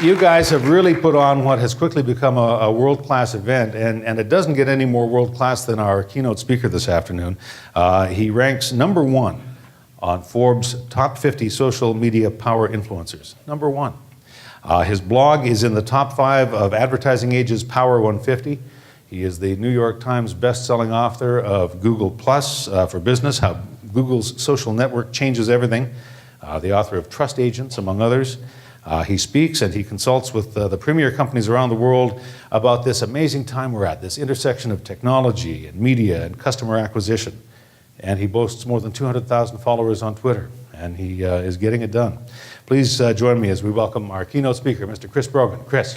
You guys have really put on what has quickly become a world-class event, and it doesn't get any more world-class than our keynote speaker this afternoon. He ranks #1 on Forbes' top 50 social media power influencers. #1. His blog is in the top 5 of Advertising Age's Power 150. He is the New York Times best-selling author of Google Plus for Business, How Google's Social Network Changes Everything, the author of Trust Agents, among others. He speaks and he consults with the premier companies around the world about this amazing time we're at, this intersection of technology and media and customer acquisition. And he boasts more than 200,000 followers on Twitter, and he is getting it done. Please join me as we welcome our keynote speaker, Mr. Chris Brogan. Chris.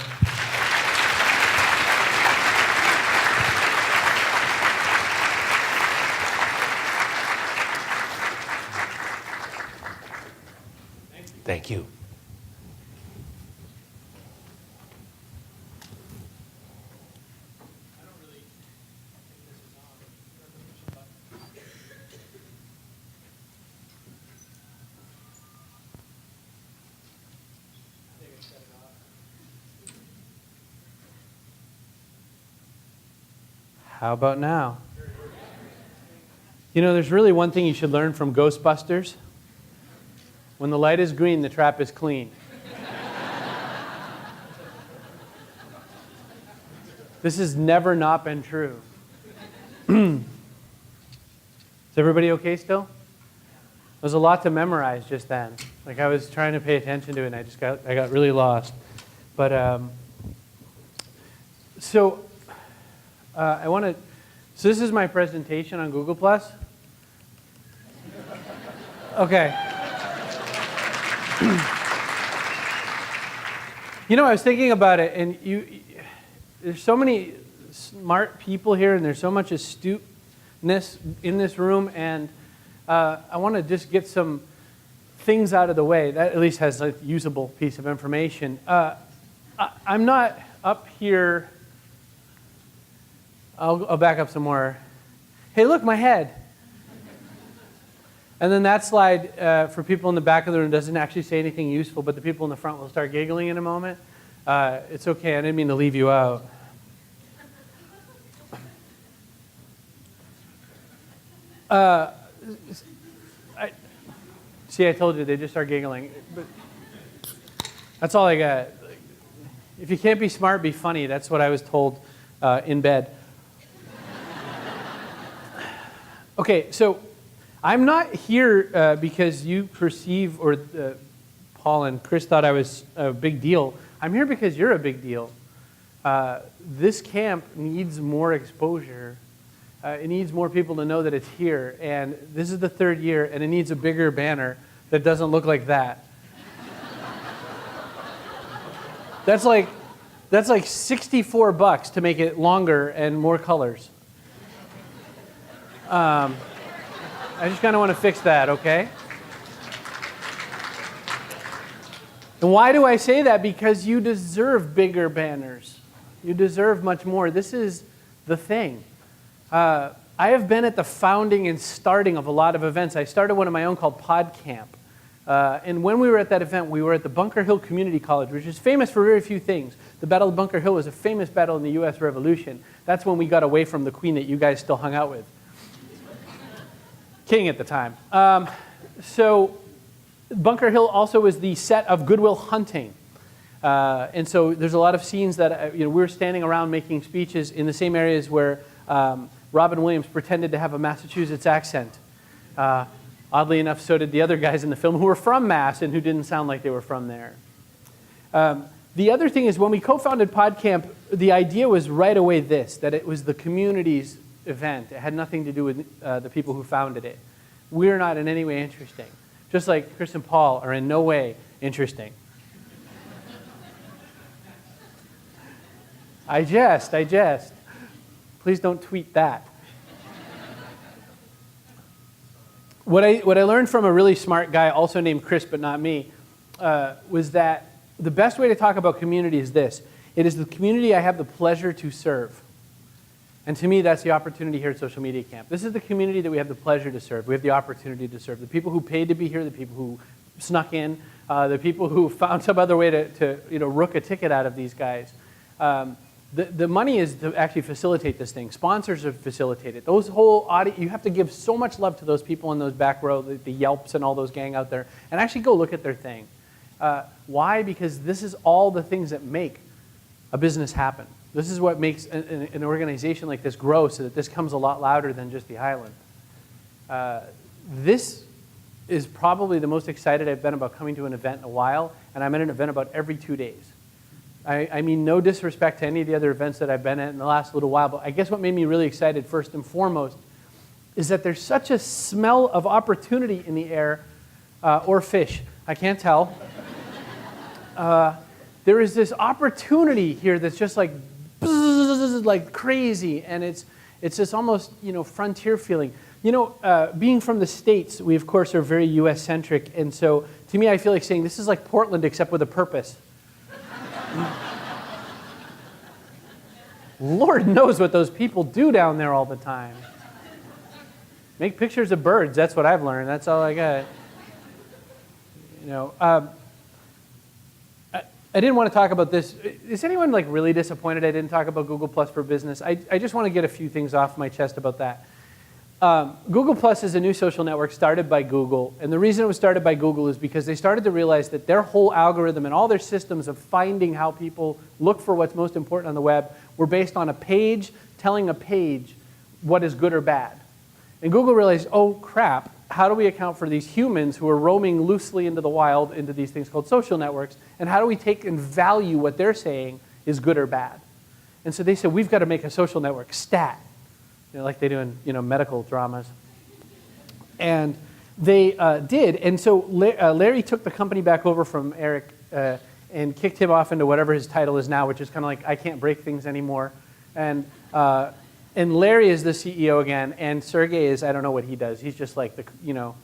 Thank you. How about now? You know, there's really one thing you should learn from Ghostbusters. When the light is green, the trap is clean. This has never not been true. Is everybody okay still? There's a lot to memorize just then. Like I was trying to pay attention to it, and I got really lost. But so this is my presentation on Google Plus. Okay. You know, I was thinking about it, and there's so many smart people here, and there's so much astuteness in this room, and I want to just get some things out of the way. That at least has a usable piece of information. I'm not up here. I'll back up some more. Hey, look, my head. And then that slide, for people in the back of the room, doesn't actually say anything useful, but the people in the front will start giggling in a moment. It's okay, I didn't mean to leave you out. I told you, they just start giggling. But that's all I got. If you can't be smart, be funny. That's what I was told in bed. Okay, so I'm not here because you perceive, or Paul and Chris thought I was a big deal. I'm here because you're a big deal. This camp needs more exposure. It needs more people to know that it's here. And this is the 3rd year, and it needs a bigger banner that doesn't look like that. That's like $64 to make it longer and more colors. I just kind of want to fix that, okay? And why do I say that? Because you deserve bigger banners. You deserve much more. This is the thing. I have been at the founding and starting of a lot of events. I started one of my own called PodCamp. And when we were at that event, we were at the Bunker Hill Community College, which is famous for very few things. The Battle of Bunker Hill was a famous battle in the U.S. Revolution. That's when we got away from the queen that you guys still hung out with. King at the time. So Bunker Hill also was the set of Good Will Hunting. And so there's a lot of scenes that we were standing around making speeches in the same areas where Robin Williams pretended to have a Massachusetts accent. Oddly enough, so did the other guys in the film who were from Mass and who didn't sound like they were from there. The other thing is, when we co-founded PodCamp, the idea was right away that it was the community's event. It had nothing to do with the people who founded it. We're not in any way interesting. Just like Chris and Paul are in no way interesting. I jest. Please don't tweet that. What I learned from a really smart guy, also named Chris, but not me, was that the best way to talk about community is this. It is the community I have the pleasure to serve. And to me, that's the opportunity here at Social Media Camp. This is the community that we have the pleasure to serve. We have the opportunity to serve. The people who paid to be here, the people who snuck in, the people who found some other way to rook a ticket out of these guys. The money is to actually facilitate this thing. Sponsors have facilitated. Those whole audience, you have to give so much love to those people in those back row, the Yelps and all those gang out there, and actually go look at their thing. Why? Because this is all the things that make a business happen. This is what makes an organization like this grow, so that this comes a lot louder than just the island. This is probably the most excited I've been about coming to an event in a while, and I'm at an event about every 2 days. I mean, no disrespect to any of the other events that I've been at in the last little while, but I guess what made me really excited first and foremost is that there's such a smell of opportunity in the air, or fish, I can't tell. There is this opportunity here that's just like crazy, and it's this almost frontier feeling. Being from the States, we of course are very U.S.-centric, and so to me I feel like saying this is like Portland except with a purpose. Lord knows what those people do down there all the time. Make pictures of birds, that's what I've learned, that's all I got. I didn't want to talk about this. Is anyone really disappointed I didn't talk about Google Plus for Business? I just want to get a few things off my chest about that. Google Plus is a new social network started by Google, and the reason it was started by Google is because they started to realize that their whole algorithm and all their systems of finding how people look for what's most important on the web were based on a page telling a page what is good or bad. And Google realized, oh crap, how do we account for these humans who are roaming loosely into the wild into these things called social networks, and how do we take and value what they're saying is good or bad? And so they said, we've got to make a social network stat, like they do in medical dramas. And they did, and so Larry took the company back over from Eric and kicked him off into whatever his title is now, which is kind of like, I can't break things anymore. And Larry is the CEO again, and Sergey is, I don't know what he does. He's just like you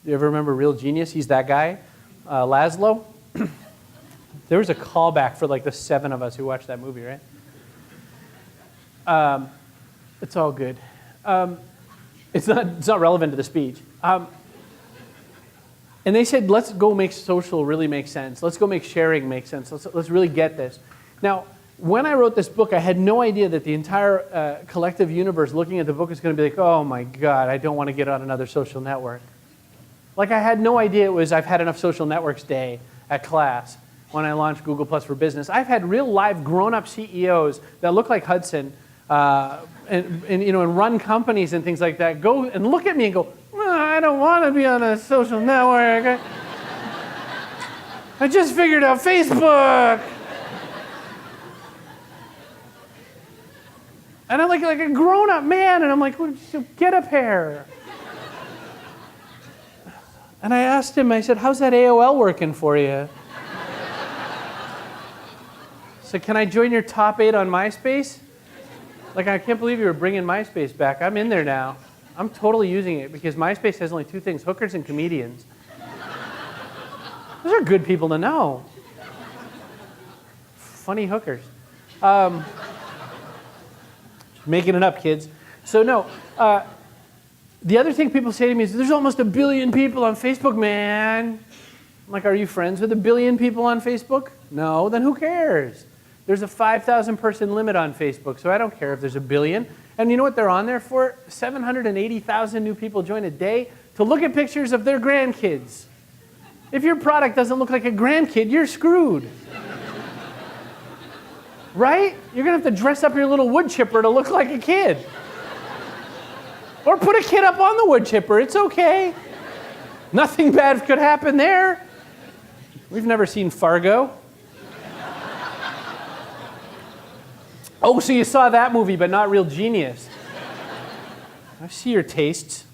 ever remember Real Genius? He's that guy, Laszlo. There was a callback for the 7 of us who watched that movie, right? It's all good. It's not relevant to the speech. And they said, let's go make social really make sense. Let's go make sharing make sense. Let's really get this. Now, when I wrote this book, I had no idea that the entire collective universe looking at the book is going to be like, oh my God, I don't want to get on another social network. I had no idea it was I've had enough social networks day at class when I launched Google Plus for Business. I've had real live grown-up CEOs that look like Hudson and run companies and things like that go and look at me and go, I don't want to be on a social network. I just figured out Facebook. And I'm like a grown-up man, and I'm like, well, get up here. And I asked him, I said, how's that AOL working for you? So can I join your top 8 on MySpace? I can't believe you were bringing MySpace back. I'm in there now. I'm totally using it because MySpace has only 2 things, hookers and comedians. Those are good people to know. Funny hookers. Making it up, kids. So no, the other thing people say to me is, there's almost 1 billion people on Facebook, man. I'm like, are you friends with 1 billion people on Facebook? No, then who cares? There's a 5,000 person limit on Facebook, so I don't care if there's 1 billion. And you know what they're on there for? 780,000 new people join a day to look at pictures of their grandkids. If your product doesn't look like a grandkid, you're screwed. Right? You're going to have to dress up your little wood chipper to look like a kid. Or put a kid up on the wood chipper. It's okay. Nothing bad could happen there. We've never seen Fargo. Oh, so you saw that movie, but not Real Genius. I see your tastes.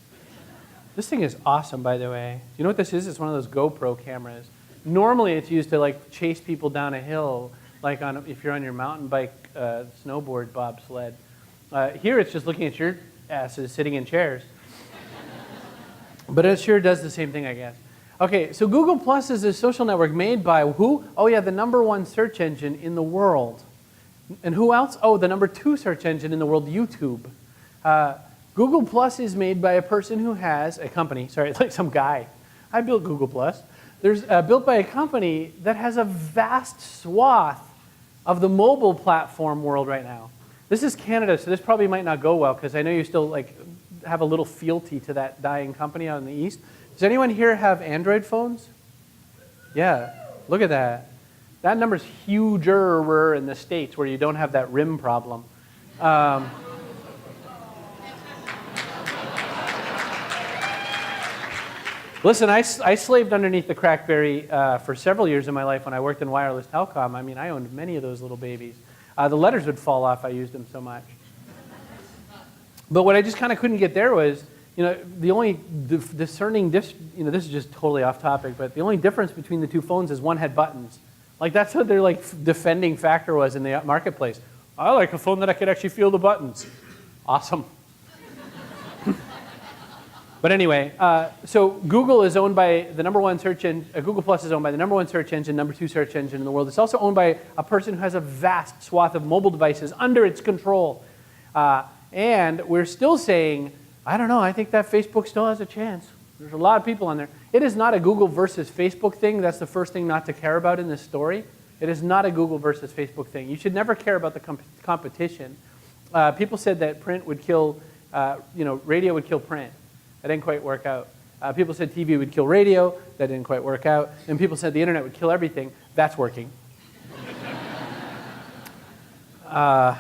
This thing is awesome, by the way. You know what this is? It's one of those GoPro cameras. Normally, it's used to chase people down a hill, if you're on your mountain bike, snowboard, bobsled. Here, it's just looking at your asses sitting in chairs. But it sure does the same thing, I guess. Okay, so Google Plus is a social network made by who? Oh yeah, the #1 search engine in the world. And who else? Oh, the number 2 search engine in the world, YouTube. Google Plus is made by a person who has a company. Sorry, it's like some guy. I built Google Plus. There's built by a company that has a vast swath of the mobile platform world right now. This is Canada, so this probably might not go well because I know you still like have a little fealty to that dying company out in the East. Does anyone here have Android phones? Yeah, look at that. That number's huger in the States where you don't have that rim problem. Listen, I slaved underneath the Crackberry for several years in my life when I worked in wireless telecom. I mean, I owned many of those little babies. The letters would fall off. I used them so much. But what I just kind of couldn't get there was, the only discerning, this is just totally off topic, but the only difference between the two phones is one had buttons. Like that's what their defending factor was in the marketplace. I like a phone that I could actually feel the buttons. Awesome. But anyway, so Google is owned by the number 1 search engine. Google Plus is owned by the number 1 search engine, number 2 search engine in the world. It's also owned by a person who has a vast swath of mobile devices under its control. And we're still saying, I don't know, I think that Facebook still has a chance. There's a lot of people on there. It is not a Google versus Facebook thing. That's the first thing not to care about in this story. It is not a Google versus Facebook thing. You should never care about the competition. People said that print would kill, radio would kill print. That didn't quite work out. People said TV would kill radio. That didn't quite work out. And people said the internet would kill everything. That's working. But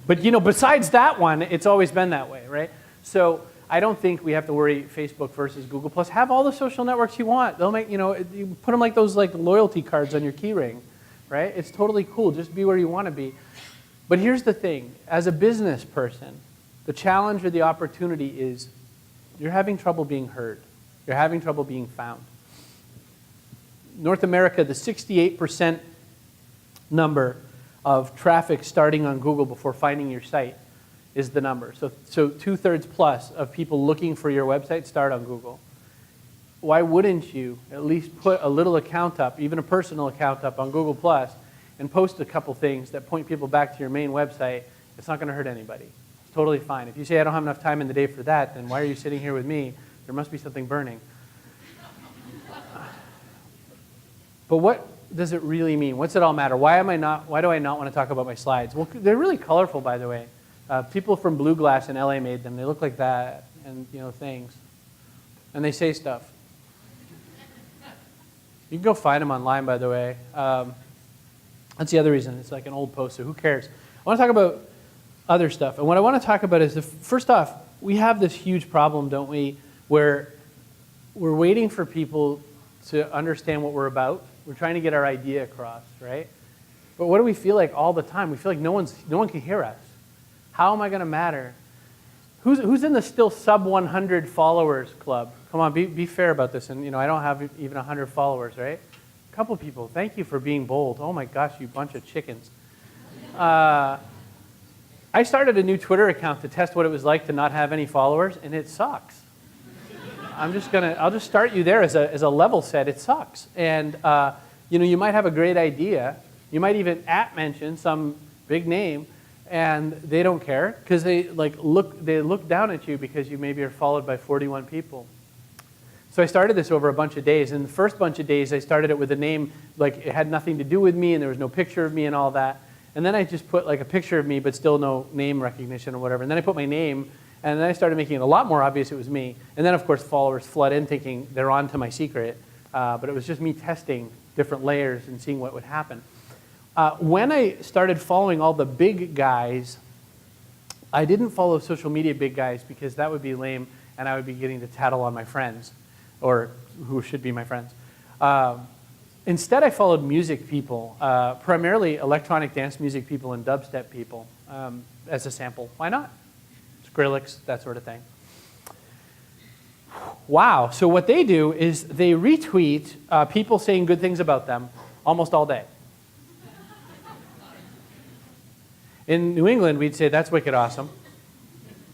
besides that one, it's always been that way, right? So I don't think we have to worry Facebook versus Google Plus. Have all the social networks you want. They'll make, you put them like those loyalty cards on your key ring, right? It's totally cool. Just be where you want to be. But here's the thing. As a business person, the challenge or the opportunity is you're having trouble being heard. You're having trouble being found. North America, the 68% number of traffic starting on Google before finding your site is the number. So 2/3 plus of people looking for your website start on Google. Why wouldn't you at least put a little account up, even a personal account up on Google Plus, and post a couple things that point people back to your main website? It's not going to hurt anybody. It's totally fine. If you say, I don't have enough time in the day for that, then why are you sitting here with me? There must be something burning. But what does it really mean? What's it all matter? Why do I not want to talk about my slides? Well, they're really colorful, by the way. People from Blue Glass in LA made them. They look like that, and things. And they say stuff. You can go find them online, by the way. That's the other reason. It's like an old poster. Who cares? I want to talk about other stuff. And what I want to talk about is, first off, we have this huge problem, don't we, where we're waiting for people to understand what we're about. We're trying to get our idea across, right? But what do we feel like all the time? We feel like no one can hear us. How am I going to matter? Who's in the still sub 100 followers club? Come on, be fair about this. And I don't have even 100 followers, right? A couple people. Thank you for being bold. Oh my gosh, you bunch of chickens. I started a new Twitter account to test what it was like to not have any followers, and it sucks. I'll just start you there as a level set. It sucks. And you might have a great idea. You might even mention some big name, and they don't care because they look down at you because you maybe are followed by 41 people. So I started this over a bunch of days. And the first bunch of days, I started it with a name it had nothing to do with me, and there was no picture of me and all that. And then I just put a picture of me, but still no name recognition or whatever. And then I put my name, and then I started making it a lot more obvious it was me. And then, of course, followers flood in thinking they're on to my secret. But it was just me testing different layers and seeing what would happen. When I started following all the big guys, I didn't follow social media big guys because that would be lame, and I would be getting to tattle on my friends, or who should be my friends. Instead, I followed music people, primarily electronic dance music people and dubstep people as a sample. Why not? Skrillex, that sort of thing. Wow. So what they do is they retweet people saying good things about them almost all day. In New England, we'd say, that's wicked awesome.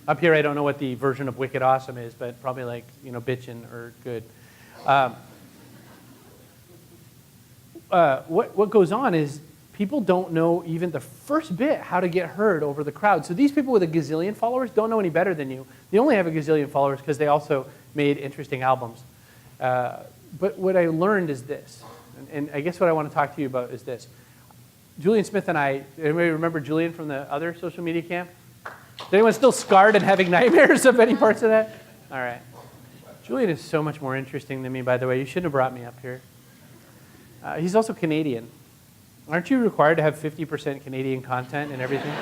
Up here, I don't know what the version of wicked awesome is, but probably bitchin' or good. What goes on is people don't know even the first bit how to get heard over the crowd. So these people with a gazillion followers don't know any better than you. They only have a gazillion followers because they also made interesting albums. But what I learned is this, and I guess what I want to talk to you about is this. Julian Smith and I, anybody remember Julian from the other social media camp? Is anyone still scarred and having nightmares of any parts of that? All right. Julian is so much more interesting than me, by the way. You shouldn't have brought me up here. He's also Canadian. Aren't you required to have 50% Canadian content and everything?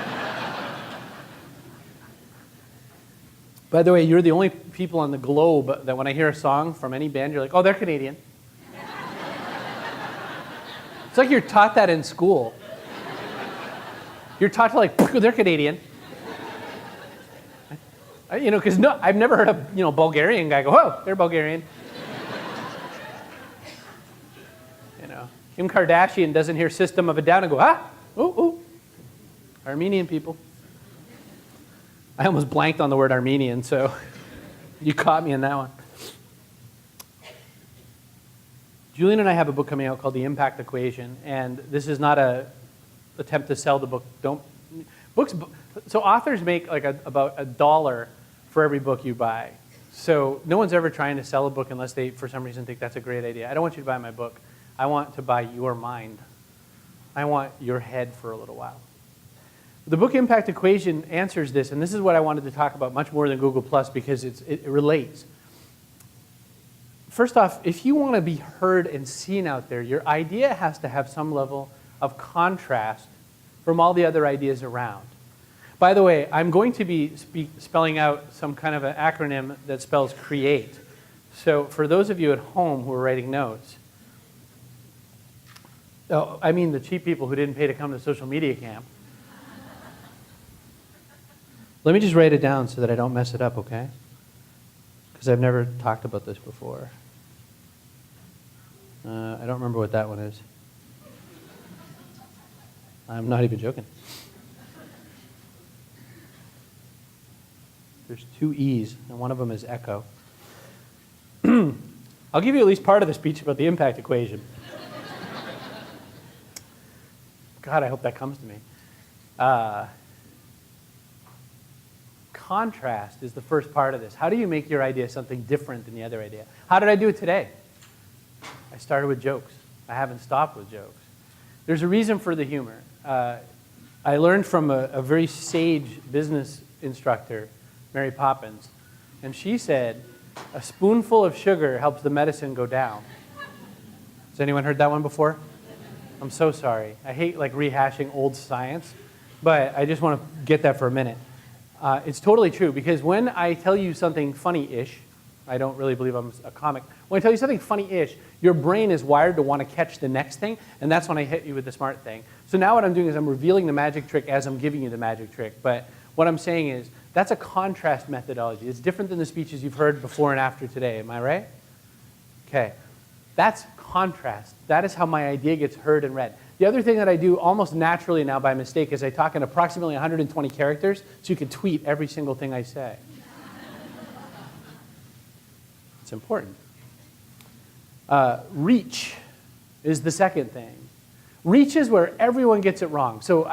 By the way, you're the only people on the globe that when I hear a song from any band, you're like, oh, they're Canadian. It's like you're taught that in school. You're taught to like, they're Canadian. Because I've never heard a Bulgarian guy go, oh, they're Bulgarian. Kim Kardashian doesn't hear System of a Down and go, ooh, Armenian people. I almost blanked on the word Armenian, so you caught me in that one. Julian and I have a book coming out called The Impact Equation, and this is not an attempt to sell the book. So authors make like about $1 for every book you buy. So no one's ever trying to sell a book unless they, for some reason, think that's a great idea. I don't want you to buy my book. I want to buy your mind. I want your head for a little while. The book Impact Equation answers this, and this is what I wanted to talk about much more than Google Plus because it relates. First off, if you want to be heard and seen out there, your idea has to have some level of contrast from all the other ideas around. By the way, I'm going to be spelling out some kind of an acronym that spells CREATE. So for those of you at home who are writing notes, I mean the cheap people who didn't pay to come to social media camp. Let me just write it down so that I don't mess it up, okay? Because I've never talked about this before. I don't remember what that one is. I'm not even joking. There's 2 E's, and one of them is echo. I'll give you at least part of the speech about the impact equation. God, I hope that comes to me. Contrast is the first part of this. How do you make your idea something different than the other idea? How did I do it today? I started with jokes. I haven't stopped with jokes. There's a reason for the humor. I learned from a very sage business instructor, Mary Poppins, and she said, a spoonful of sugar helps the medicine go down. Has anyone heard that one before? I'm so sorry. I hate like rehashing old science, but I just want to get that for a minute. It's totally true, because when I tell you something funny-ish, I don't really believe I'm a comic. When I tell you something funny-ish, your brain is wired to want to catch the next thing, and that's when I hit you with the smart thing. So now what I'm doing is I'm revealing the magic trick as I'm giving you the magic trick. But what I'm saying is that's a contrast methodology. It's different than the speeches you've heard before and after today. Am I right? Okay. That's contrast. That is how my idea gets heard and read. The other thing that I do almost naturally now by mistake is I talk in approximately 120 characters so you can tweet every single thing I say. It's important. Reach is the second thing. Reach is where everyone gets it wrong. So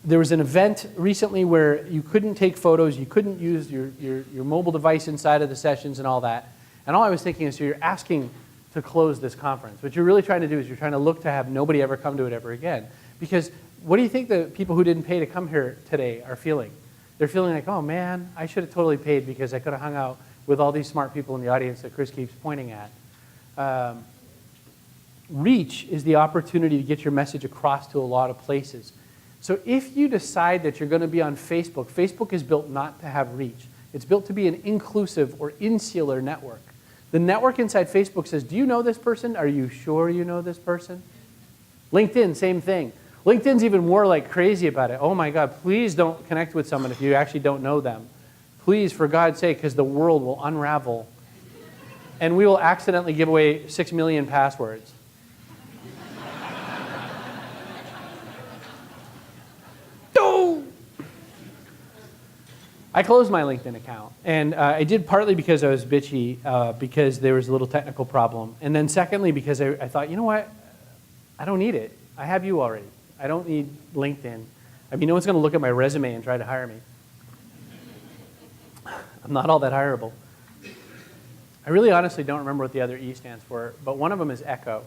there was an event recently where you couldn't take photos, you couldn't use your mobile device inside of the sessions and all that. And all I was thinking is, so you're asking to close this conference. What you're really trying to do is you're trying to look to have nobody ever come to it ever again. Because what do you think the people who didn't pay to come here today are feeling? They're feeling like, oh man, I should have totally paid because I could have hung out with all these smart people in the audience that Chris keeps pointing at. Reach is the opportunity to get your message across to a lot of places. So if you decide that you're going to be on Facebook, Facebook is built not to have reach. It's built to be an inclusive or insular network. The network inside Facebook says, do you know this person? Are you sure you know this person? LinkedIn, same thing. LinkedIn's even more like crazy about it. Oh my God, please don't connect with someone if you actually don't know them. Please, for God's sake, because the world will unravel. And we will accidentally give away 6 million passwords. I closed my LinkedIn account, and I did partly because I was bitchy, because there was a little technical problem, and then secondly because I thought, you know what, I don't need it. I have you already. I don't need LinkedIn. I mean, no one's going to look at my resume and try to hire me. I'm not all that hireable. I really honestly don't remember what the other E stands for, but one of them is echo.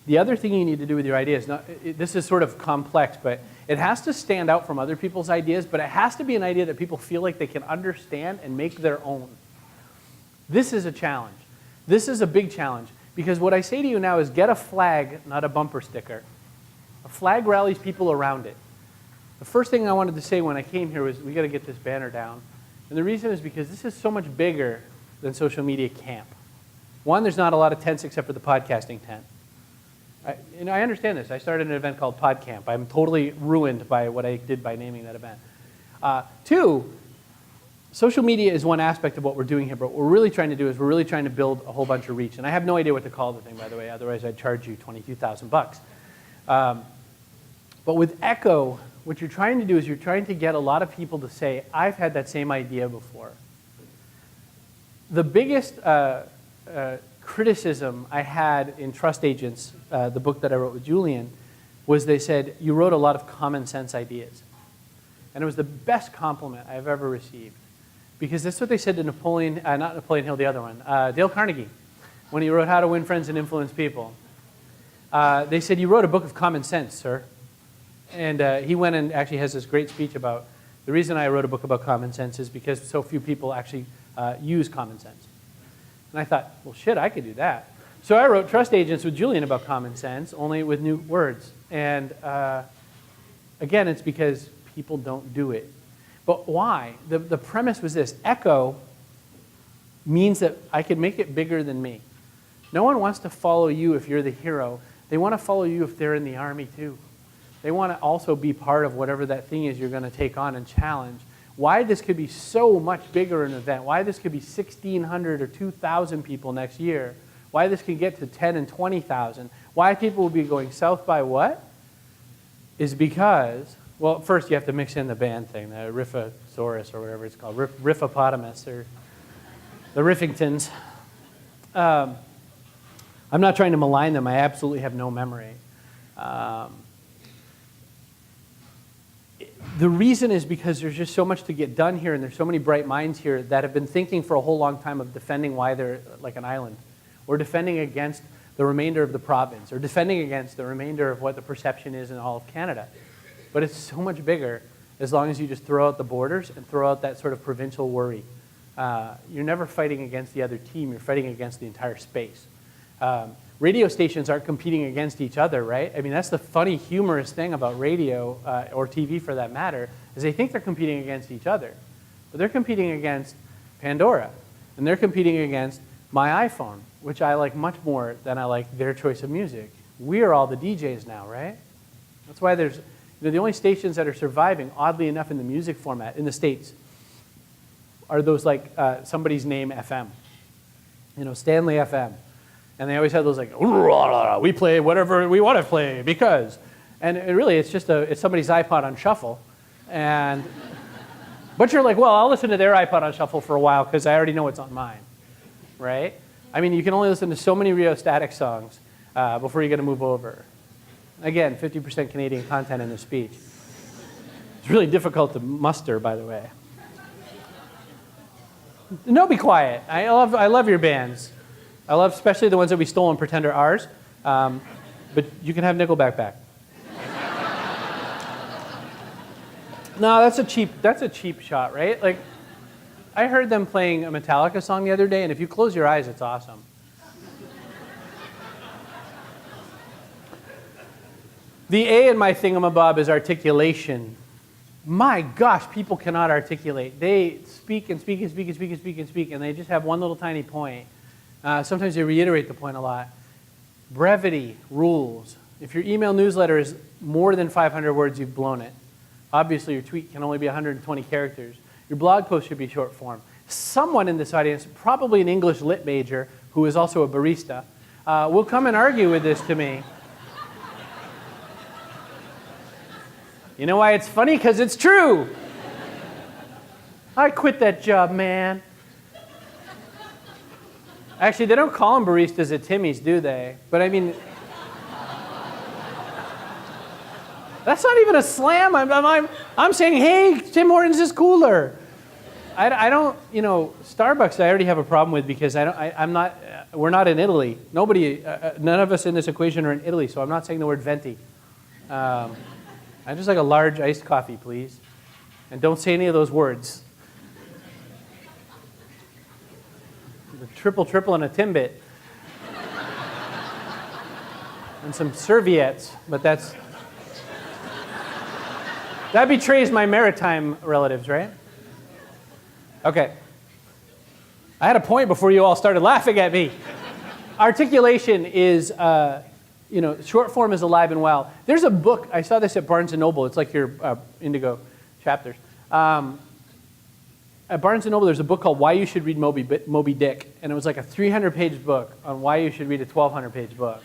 The other thing you need to do with your ideas, this is sort of complex, but it has to stand out from other people's ideas, but it has to be an idea that people feel like they can understand and make their own. This is a challenge. This is a big challenge, because what I say to you now is get a flag, not a bumper sticker. A flag rallies people around it. The first thing I wanted to say when I came here was we got to get this banner down. And the reason is because this is so much bigger than social media camp. One, there's not a lot of tents except for the podcasting tent. I understand this. I started an event called PodCamp. I'm totally ruined by what I did by naming that event. Two, social media is one aspect of what we're doing here, but what we're really trying to do is we're really trying to build a whole bunch of reach. And I have no idea what to call the thing, by the way. Otherwise, I'd charge you $22,000. But with Echo, what you're trying to do is you're trying to get a lot of people to say, I've had that same idea before. The biggest criticism I had in Trust Agents, the book that I wrote with Julian, was they said, you wrote a lot of common sense ideas. And it was the best compliment I've ever received. Because that's what they said to Napoleon, not Napoleon Hill, the other one, Dale Carnegie, when he wrote How to Win Friends and Influence People. They said, you wrote a book of common sense, sir. And he went and actually has this great speech about, the reason I wrote a book about common sense is because so few people actually use common sense. And I thought, well, shit, I could do that. So I wrote Trust Agents with Julian about common sense, only with new words. And again, it's because people don't do it. But why? The premise was this. Echo means that I can make it bigger than me. No one wants to follow you if you're the hero. They want to follow you if they're in the army too. They want to also be part of whatever that thing is you're going to take on and challenge. Why this could be so much bigger an event, why this could be 1,600 or 2,000 people next year, why this could get to 10 and 20,000, why people will be going south by what, is because, well, first you have to mix in the band thing, the Riffosaurus or whatever it's called, Riffopotamus or the Riffingtons. I'm not trying to malign them. I absolutely have no memory. The reason is because there's just so much to get done here, and there's so many bright minds here that have been thinking for a whole long time of defending why they're like an island, or defending against the remainder of the province, or defending against the remainder of what the perception is in all of Canada. But it's so much bigger as long as you just throw out the borders and throw out that sort of provincial worry. You're never fighting against the other team. You're fighting against the entire space. Radio stations aren't competing against each other, right? I mean, that's the funny, humorous thing about radio, or TV for that matter, is they think they're competing against each other. But they're competing against Pandora, and they're competing against my iPhone, which I like much more than I like their choice of music. We are all the DJs now, right? That's why there's, the only stations that are surviving, oddly enough, in the music format in the States are those like somebody's name FM. You know, Stanley FM. And they always have those like, we play whatever we want to play because. And really, it's just it's somebody's iPod on shuffle. And, but you're like, well, I'll listen to their iPod on shuffle for a while because I already know what's on mine, right? I mean, you can only listen to so many Rheostatic songs before you got to move over. Again, 50% Canadian content in the speech. It's really difficult to muster, by the way. No, be quiet. I love your bands. I love especially the ones that we stole and pretend are ours. But you can have Nickelback back. No, that's a cheap shot, right? Like, I heard them playing a Metallica song the other day, and if you close your eyes, it's awesome. The A in my thingamabob is articulation. My gosh, people cannot articulate. They speak and speak and speak and speak and speak and speak, and they just have one little tiny point. Sometimes they reiterate the point a lot. Brevity rules. If your email newsletter is more than 500 words, you've blown it. Obviously, your tweet can only be 120 characters. Your blog post should be short form. Someone in this audience, probably an English lit major who is also a barista, will come and argue with this to me. You know why it's funny? Because it's true. I quit that job, man. Actually, they don't call them baristas at Timmy's, do they? But I mean, That's not even a slam. I'm saying, hey, Tim Hortons is cooler. I don't, Starbucks I already have a problem with because we're not in Italy. None of us in this equation are in Italy, so I'm not saying the word venti. I just like a large iced coffee, please. And don't say any of those words. The triple and a Timbit. And some serviettes, but that betrays my maritime relatives, right? Okay. I had a point before you all started laughing at me. Articulation is, short form is alive and well. There's a book, I saw this at Barnes & Noble. It's like your Indigo chapters. At Barnes & Noble, there's a book called Why You Should Read Moby Dick. And it was like a 300-page book on why you should read a 1,200-page book.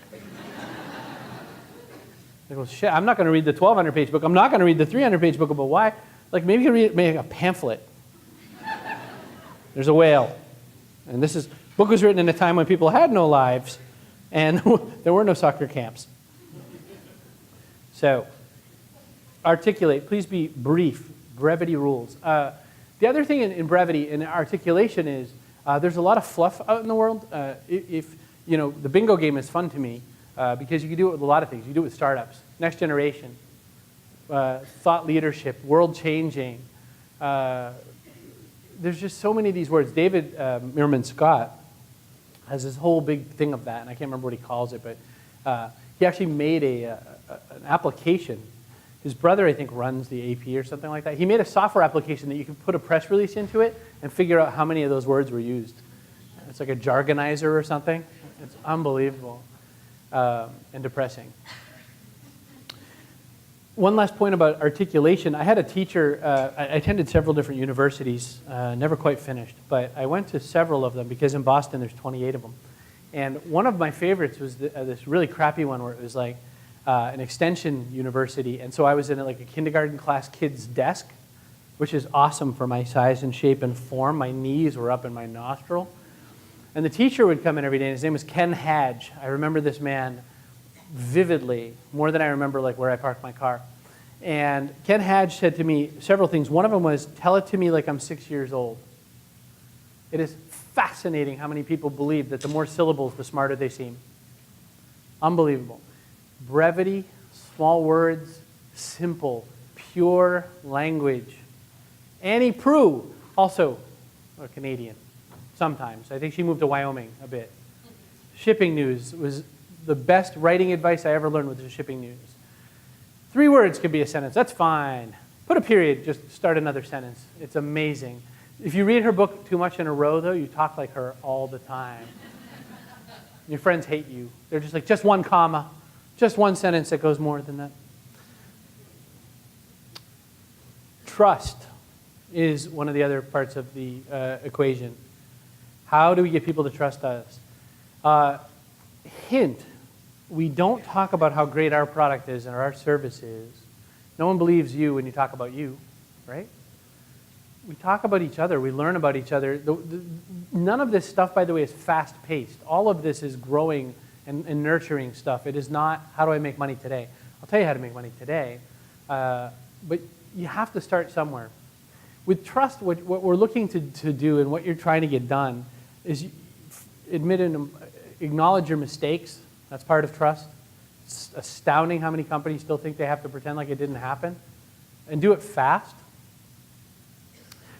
Like, well, shit, I'm not going to read the 1,200-page book. I'm not going to read the 300-page book about why. Like, maybe you can read maybe a pamphlet. There's a whale. And this book was written in a time when people had no lives, and there were no soccer camps. So, articulate. Please be brief. Brevity rules. The other thing in brevity and articulation is there's a lot of fluff out in the world. The bingo game is fun to me because you can do it with a lot of things. You can do it with startups, next generation, thought leadership, world changing. There's just so many of these words. David Meerman Scott has this whole big thing of that, and I can't remember what he calls it, but he actually made an application. His brother, I think, runs the AP or something like that. He made a software application that you can put a press release into it and figure out how many of those words were used. It's like a jargonizer or something. It's unbelievable and depressing. One last point about articulation. I had a teacher, I attended several different universities, never quite finished, but I went to several of them because in Boston there's 28 of them. And one of my favorites was this really crappy one where it was like an extension university. And so I was in like a kindergarten class kid's desk, which is awesome for my size and shape and form. My knees were up in my nostril. And the teacher would come in every day, and his name was Ken Hadge. I remember this man vividly, more than I remember like where I parked my car. And Ken Hadge said to me several things. One of them was, tell it to me like I'm 6 years old. It is fascinating how many people believe that the more syllables, the smarter they seem. Unbelievable. Brevity, small words, simple, pure language. Annie Proulx, also a Canadian, sometimes. I think she moved to Wyoming a bit. Shipping news was the best writing advice I ever learned was the shipping news. 3 words could be a sentence. That's fine. Put a period, just start another sentence. It's amazing. If you read her book too much in a row, though, you talk like her all the time. Your friends hate you. They're just like, just one comma. Just one sentence that goes more than that. Trust is one of the other parts of the equation. How do we get people to trust us? Hint, we don't talk about how great our product is or our service is. No one believes you when you talk about you, right? We talk about each other. We learn about each other. None of this stuff, by the way, is fast-paced. All of this is growing and nurturing stuff. It is not, how do I make money today? I'll tell you how to make money today. But you have to start somewhere. With trust, what we're looking to do and what you're trying to get done is admit and acknowledge your mistakes. That's part of trust. It's astounding how many companies still think they have to pretend like it didn't happen. And do it fast.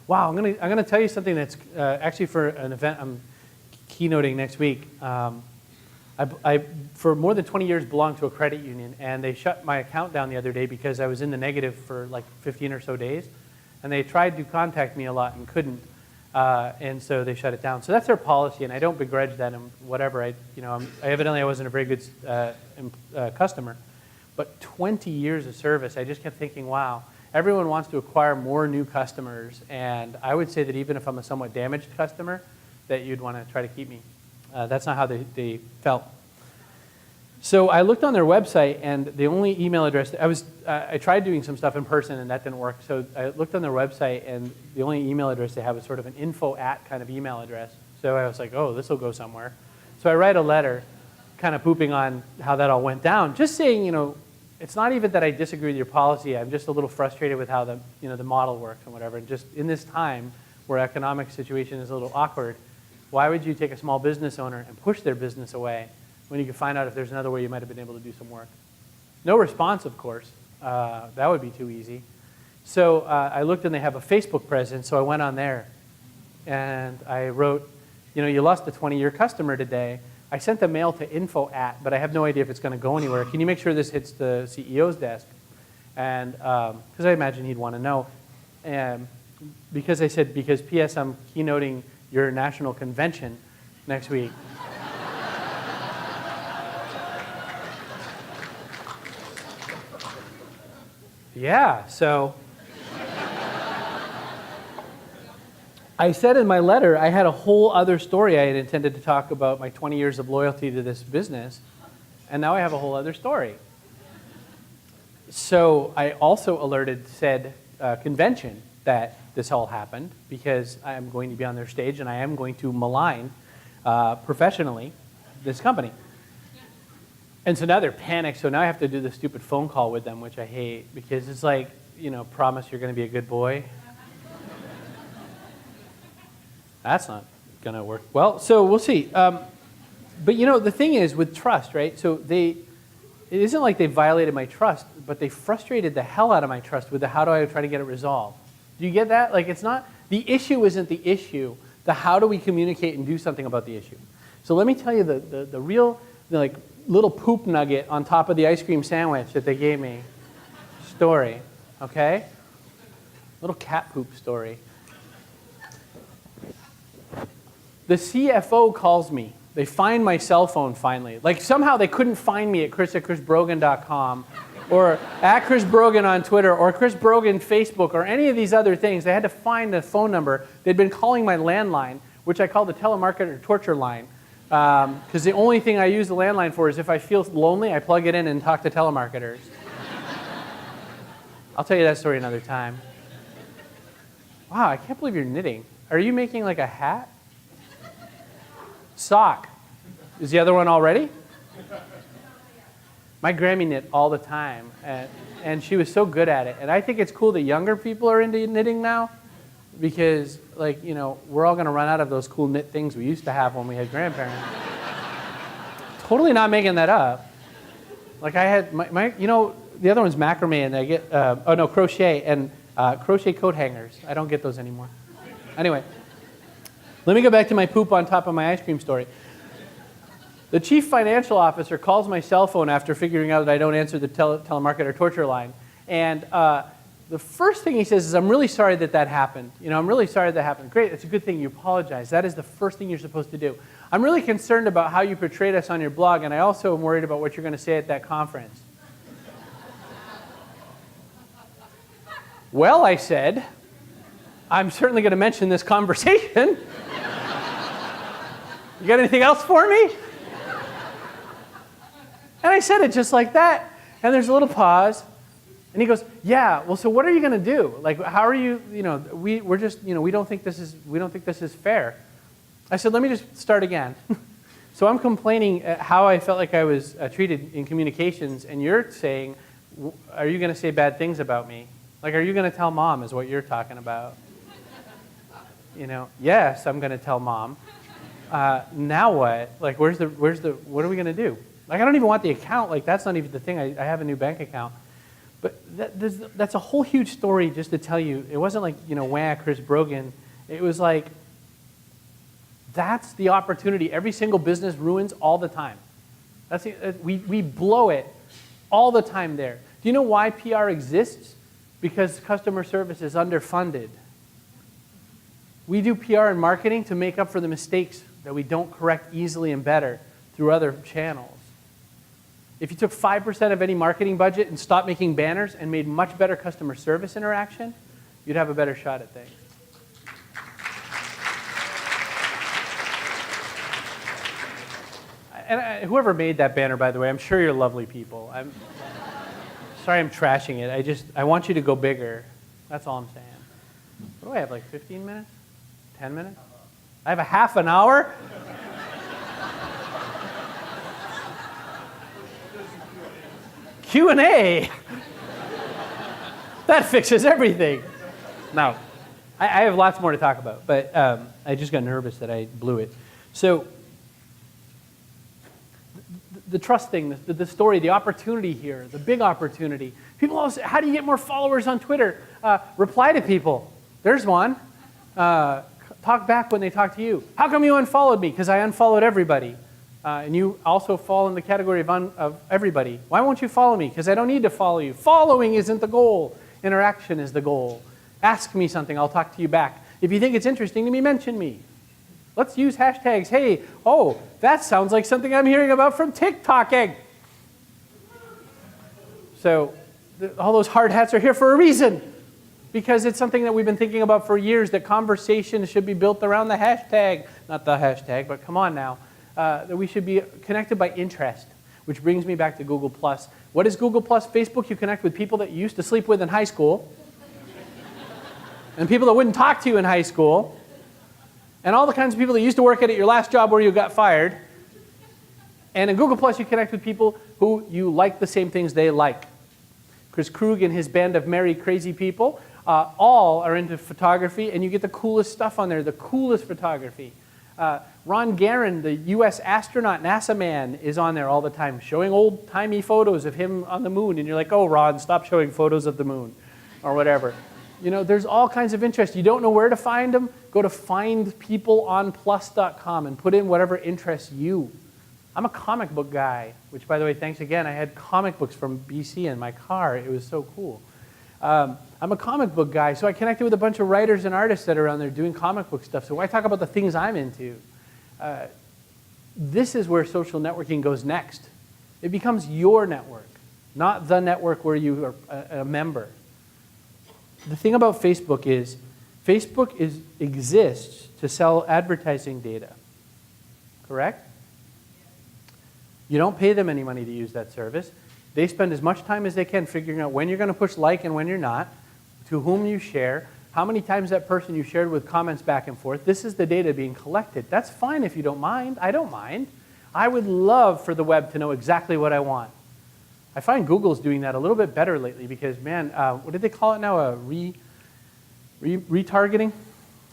Wow, I'm gonna tell you something that's actually for an event I'm keynoting next week. I, for more than 20 years, belonged to a credit union, and they shut my account down the other day because I was in the negative for like 15 or so days. And they tried to contact me a lot and couldn't, and so they shut it down. So that's their policy, and I don't begrudge that and whatever. Evidently I wasn't a very good customer. But 20 years of service, I just kept thinking, wow, everyone wants to acquire more new customers, and I would say that even if I'm a somewhat damaged customer, that you'd want to try to keep me. That's not how they felt. So I looked on their website, and the only email address, I tried doing some stuff in person, and that didn't work. So I looked on their website, and the only email address they have is sort of an info@ kind of email address. So I was like, oh, this will go somewhere. So I write a letter kind of pooping on how that all went down, just saying, it's not even that I disagree with your policy. I'm just a little frustrated with how the model works and whatever. And just in this time where economic situation is a little awkward, why would you take a small business owner and push their business away when you could find out if there's another way you might have been able to do some work? No response, of course. That would be too easy. So I looked, and they have a Facebook presence, so I went on there. And I wrote, you lost a 20-year customer today. I sent the mail to info@, but I have no idea if it's going to go anywhere. Can you make sure this hits the CEO's desk? And because I imagine he'd want to know. And because I said, because P.S. I'm keynoting your national convention next week. Yeah, so I said in my letter, I had a whole other story I had intended to talk about my 20 years of loyalty to this business, and now I have a whole other story. So I also alerted said convention that this all happened because I am going to be on their stage and I am going to malign professionally this company. And so now they're panicked, so now I have to do the stupid phone call with them, which I hate, because it's like, promise you're going to be a good boy. That's not going to work well. So we'll see. But the thing is with trust, right? So it isn't like they violated my trust, but they frustrated the hell out of my trust with the how do I try to get it resolved. Do you get that? Like, it's not, the issue isn't the issue. The how do we communicate and do something about the issue. So let me tell you the real, little poop nugget on top of the ice cream sandwich that they gave me story, okay? Little cat poop story. The CFO calls me. They find my cell phone finally. Like somehow they couldn't find me at chris@chrisbrogan.com or at Chris Brogan on Twitter or Chris Brogan Facebook or any of these other things. They had to find the phone number. They'd been calling my landline, which I call the telemarketer torture line. Because the only thing I use the landline for is if I feel lonely, I plug it in and talk to telemarketers. I'll tell you that story another time. Wow, I can't believe you're knitting. Are you making like a hat? Sock. Is the other one all ready? My Grammy knit all the time, and she was so good at it. And I think it's cool that younger people are into knitting now, because, we're all going to run out of those cool knit things we used to have when we had grandparents. Totally not making that up. Like I had the other one's macrame, and I get crochet and crochet coat hangers. I don't get those anymore. Anyway, let me go back to my poop on top of my ice cream story. The chief financial officer calls my cell phone after figuring out that I don't answer the telemarketer torture line, and the first thing he says is, I'm really sorry that happened. I'm really sorry that happened. Great, it's a good thing you apologize. That is the first thing you're supposed to do. I'm really concerned about how you portrayed us on your blog, and I also am worried about what you're going to say at that conference. Well, I said, I'm certainly going to mention this conversation. You got anything else for me? And I said it just like that. And there's a little pause. And he goes, yeah, well, so what are you going to do? Like, how are you, we're just, we don't think this is fair. I said, let me just start again. So I'm complaining at how I felt like I was treated in communications, and you're saying, are you going to say bad things about me? Like, are you going to tell mom is what you're talking about? Yes, I'm going to tell mom. Now what? Like, what are we going to do? Like, I don't even want the account. Like, that's not even the thing. I have a new bank account. But that's a whole huge story just to tell you. It wasn't like, wah, Chris Brogan. It was like, that's the opportunity every single business ruins all the time. We blow it all the time there. Do you know why PR exists? Because customer service is underfunded. We do PR and marketing to make up for the mistakes that we don't correct easily and better through other channels. If you took 5% of any marketing budget and stopped making banners and made much better customer service interaction, you'd have a better shot at things. And whoever made that banner, by the way, I'm sure you're lovely people. I'm sorry I'm trashing it. I want you to go bigger. That's all I'm saying. What do I have, like 15 minutes? 10 minutes? I have a half an hour? Q&A. That fixes everything. No, I have lots more to talk about, but I just got nervous that I blew it. So the trust thing, the story, the opportunity here, the big opportunity. People always say, how do you get more followers on Twitter? Reply to people. There's one. Talk back when they talk to you. How come you unfollowed me? Because I unfollowed everybody. And you also fall in the category of everybody. Why won't you follow me? Because I don't need to follow you. Following isn't the goal. Interaction is the goal. Ask me something, I'll talk to you back. If you think it's interesting to me, mention me. Let's use hashtags. Hey, oh, that sounds like something I'm hearing about from TikToking. So all those hard hats are here for a reason. Because it's something that we've been thinking about for years, that conversation should be built around the hashtag. Not the hashtag, but come on now. That we should be connected by interest, which brings me back to Google+. What is Google+? Facebook, you connect with people that you used to sleep with in high school, and people that wouldn't talk to you in high school, and all the kinds of people that used to work at your last job where you got fired. And in Google+, you connect with people who you like the same things they like. Chris Krug and his band of merry, crazy people all are into photography, and you get the coolest stuff on there, the coolest photography. Ron Garan, the US astronaut, NASA man, is on there all the time, showing old-timey photos of him on the moon. And you're like, oh, Ron, stop showing photos of the moon, or whatever. You know, there's all kinds of interest. You don't know where to find them? Go to findpeopleonplus.com and put in whatever interests you. I'm a comic book guy, which, by the way, thanks again. I had comic books from BC in my car. It was so cool. I'm a comic book guy, so I connected with a bunch of writers and artists that are around there doing comic book stuff. So why talk about the things I'm into? This is where social networking goes next. It becomes your network, not the network where you are a member. The thing about Facebook exists to sell advertising data, correct? You don't pay them any money to use that service. They spend as much time as they can figuring out when you're going to push like and when you're not, to whom you share, how many times that person you shared with comments back and forth. This is the data being collected. That's fine if you don't mind. I don't mind. I would love for the web to know exactly what I want. I find Google's doing that a little bit better lately because, man, what did they call it now? Retargeting?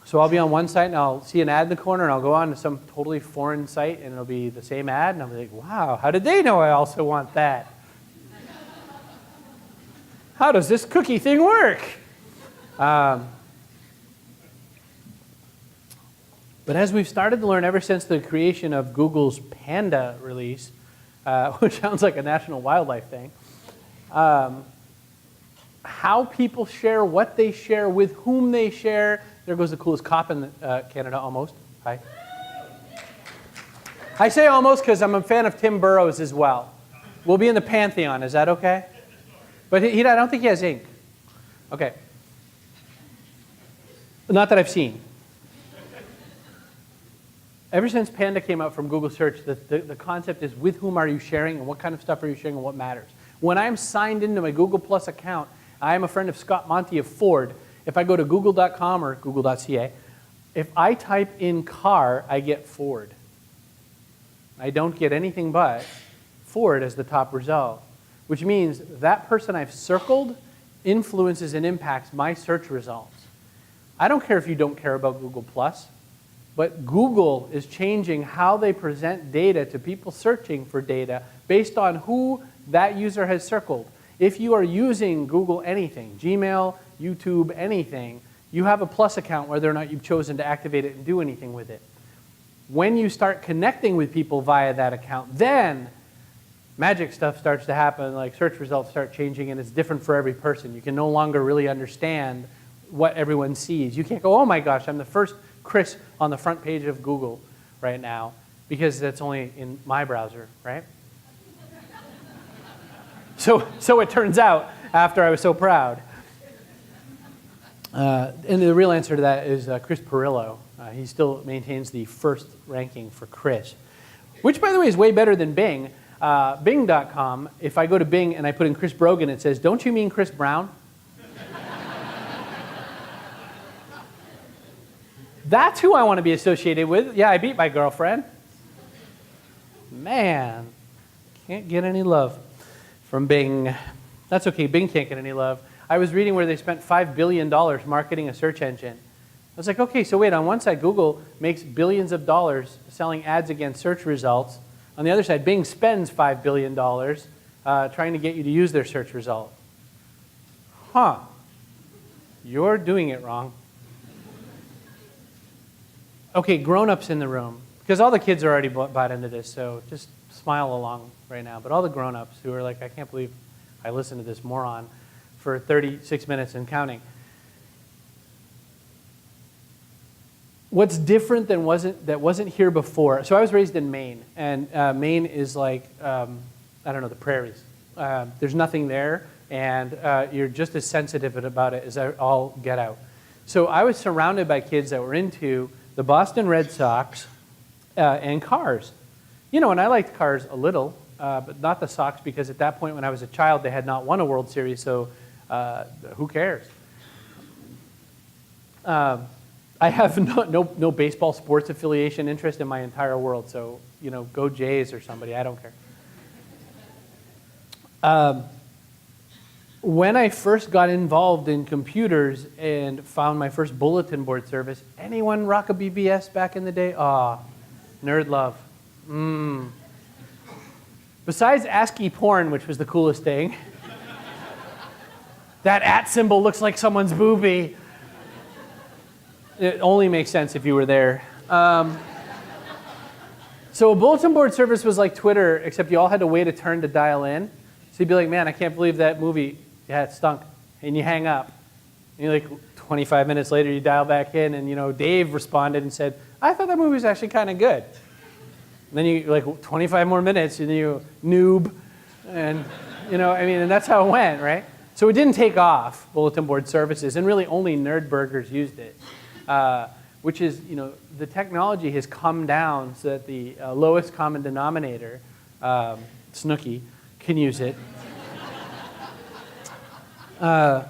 So I'll be on one site and I'll see an ad in the corner and I'll go on to some totally foreign site and it'll be the same ad and I'll be like, wow, how did they know I also want that? How does this cookie thing work? But as we've started to learn ever since the creation of Google's Panda release, which sounds like a national wildlife thing, how people share, what they share, with whom they share. There goes the coolest cop in Canada, almost. Hi. I say almost because I'm a fan of Tim Burrows as well. We'll be in the Pantheon. Is that okay? But I don't think he has ink. Okay. Not that I've seen. Ever since Panda came out from Google Search, the concept is with whom are you sharing and what kind of stuff are you sharing and what matters. When I'm signed into my Google Plus account, I am a friend of Scott Monty of Ford. If I go to google.com or google.ca, if I type in car, I get Ford. I don't get anything but Ford as the top result, which means that person I've circled influences and impacts my search results. I don't care if you don't care about Google Plus. But Google is changing how they present data to people searching for data based on who that user has circled. If you are using Google anything, Gmail, YouTube, anything, you have a Plus account whether or not you've chosen to activate it and do anything with it. When you start connecting with people via that account, then magic stuff starts to happen, like search results start changing and it's different for every person. You can no longer really understand what everyone sees. You can't go, oh my gosh, I'm the first Chris on the front page of Google right now, because that's only in my browser, right? So it turns out, after I was so proud. And the real answer to that is Chris Pirillo. He still maintains the first ranking for Chris, which, by the way, is way better than Bing. Bing.com, if I go to Bing and I put in Chris Brogan, it says, don't you mean Chris Brown? That's who I want to be associated with. Yeah, I beat my girlfriend. Man, can't get any love from Bing. That's okay, Bing can't get any love. I was reading where they spent $5 billion marketing a search engine. I was like, okay, so wait, on one side, Google makes billions of dollars selling ads against search results. On the other side, Bing spends $5 billion trying to get you to use their search result. Huh. You're doing it wrong. Okay, grown-ups in the room, because all the kids are already bought into this, so just smile along right now. But all the grown-ups who are like, I can't believe I listened to this moron for 36 minutes and counting. What's different than that wasn't here before? So I was raised in Maine, and Maine is like, I don't know, the prairies. There's nothing there, and you're just as sensitive about it as all get out. So I was surrounded by kids that were into the Boston Red Sox and cars. You know, and I liked cars a little, but not the Sox, because at that point when I was a child, they had not won a World Series, so who cares? I have no baseball sports affiliation interest in my entire world, so, you know, go Jays or somebody, I don't care. When I first got involved in computers and found my first bulletin board service, anyone rock a BBS back in the day? Ah, nerd love. Besides ASCII porn, which was the coolest thing, that @ symbol looks like someone's boobie. It only makes sense if you were there. So a bulletin board service was like Twitter, except you all had to wait a turn to dial in. So you'd be like, man, I can't believe that movie, yeah, it stunk. And you hang up. And you're like, 25 minutes later, you dial back in, and, you know, Dave responded and said, I thought that movie was actually kind of good. And then you, like, 25 more minutes, and you noob. And, you know, I mean, and that's how it went, right? So it didn't take off, bulletin board services, and really only nerd burgers used it. Which is, you know, the technology has come down so that the lowest common denominator, Snooki, can use it. But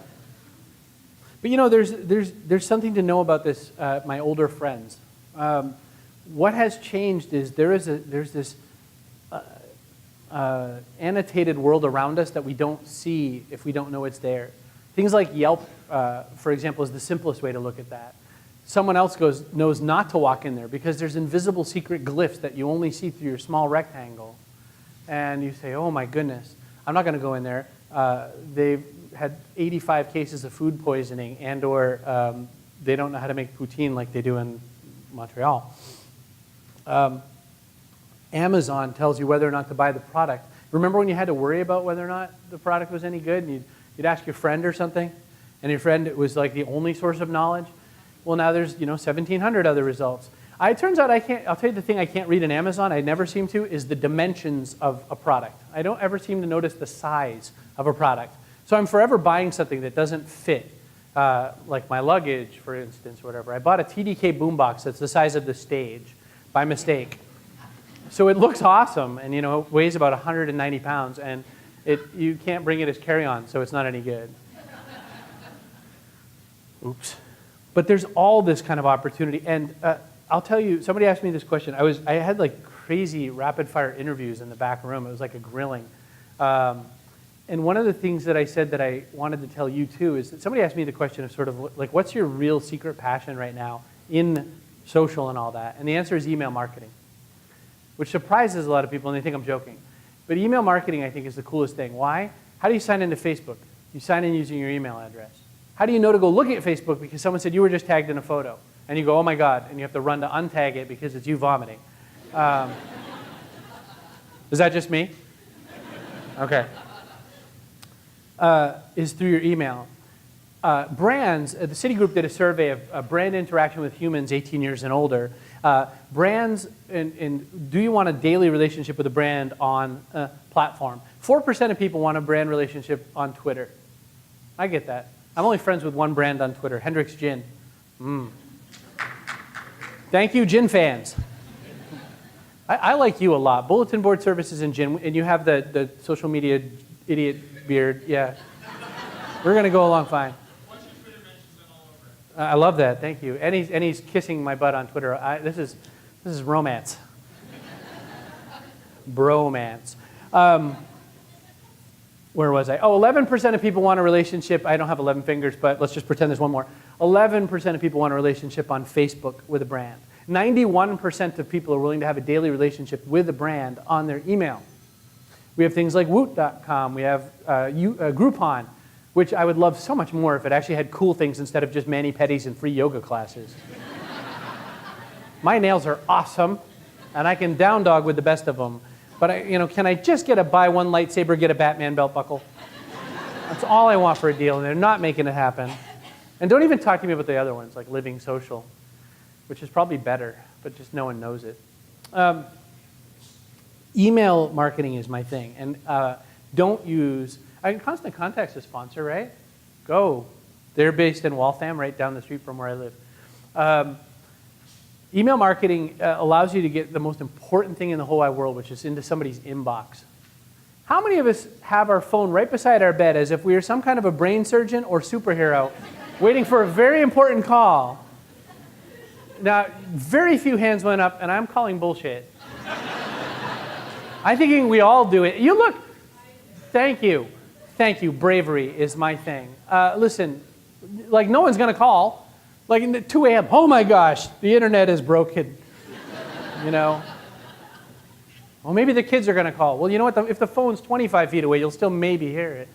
you know, there's something to know about this. My older friends. What has changed is there's this annotated world around us that we don't see if we don't know it's there. Things like Yelp, for example, is the simplest way to look at that. Someone else knows not to walk in there because there's invisible secret glyphs that you only see through your small rectangle. And you say, oh my goodness, I'm not going to go in there. They've had 85 cases of food poisoning, and or they don't know how to make poutine like they do in Montreal. Amazon tells you whether or not to buy the product. Remember when you had to worry about whether or not the product was any good, and you'd ask your friend or something, and your friend was like the only source of knowledge? Well, now there's, you know, 1,700 other results. It turns out I'll tell you the thing I can't read in Amazon, I never seem to, is the dimensions of a product. I don't ever seem to notice the size of a product. So I'm forever buying something that doesn't fit, like my luggage, for instance, or whatever. I bought a TDK boombox that's the size of the stage by mistake. So it looks awesome, and, you know, it weighs about 190 pounds, and you can't bring it as carry-on, so it's not any good. Oops. But there's all this kind of opportunity, and I'll tell you, somebody asked me this question. I had like crazy rapid-fire interviews in the back room. It was like a grilling. And one of the things that I said that I wanted to tell you too is that somebody asked me the question of sort of like, what's your real secret passion right now in social and all that? And the answer is email marketing, which surprises a lot of people, and they think I'm joking. But email marketing, I think, is the coolest thing. Why? How do you sign into Facebook? You sign in using your email address. How do you know to go look at Facebook because someone said you were just tagged in a photo? And you go, oh my God, and you have to run to untag it because it's you vomiting. Is that just me? Okay. Is through your email. Brands, the Citigroup did a survey of brand interaction with humans 18 years and older. Brands, and do you want a daily relationship with a brand on a platform? 4% of people want a brand relationship on Twitter. I get that. I'm only friends with one brand on Twitter, Hendrick's Gin. Thank you, gin fans. I like you a lot. Bulletin board services and gin, and you have the social media idiot beard. Yeah. We're going to go along fine. Once your Twitter mentions it all over. I love that. Thank you. And he's kissing my butt on Twitter. This is romance. Bromance. where was I? Oh, 11% of people want a relationship. I don't have 11 fingers, but let's just pretend there's one more. 11% of people want a relationship on Facebook with a brand. 91% of people are willing to have a daily relationship with a brand on their email. We have things like Woot.com. We have Groupon, which I would love so much more if it actually had cool things instead of just mani-pedis and free yoga classes. My nails are awesome, and I can down dog with the best of them. But can I just get a buy one lightsaber, get a Batman belt buckle? That's all I want for a deal, and they're not making it happen. And don't even talk to me about the other ones, like Living Social, which is probably better, but just no one knows it. Email marketing is my thing, and don't use. Constant Contact's a sponsor, right? Go. They're based in Waltham, right down the street from where I live. Email marketing allows you to get the most important thing in the whole wide world, which is into somebody's inbox. How many of us have our phone right beside our bed as if we are some kind of a brain surgeon or superhero waiting for a very important call? Now, very few hands went up, and I'm calling bullshit. I'm thinking we all do it. You look. Thank you. Thank you. Bravery is my thing. Listen, like no one's going to call. Like at 2 a.m., oh my gosh, the internet is broken, Well, maybe the kids are going to call. Well, you know what? If the phone's 25 feet away, you'll still maybe hear it.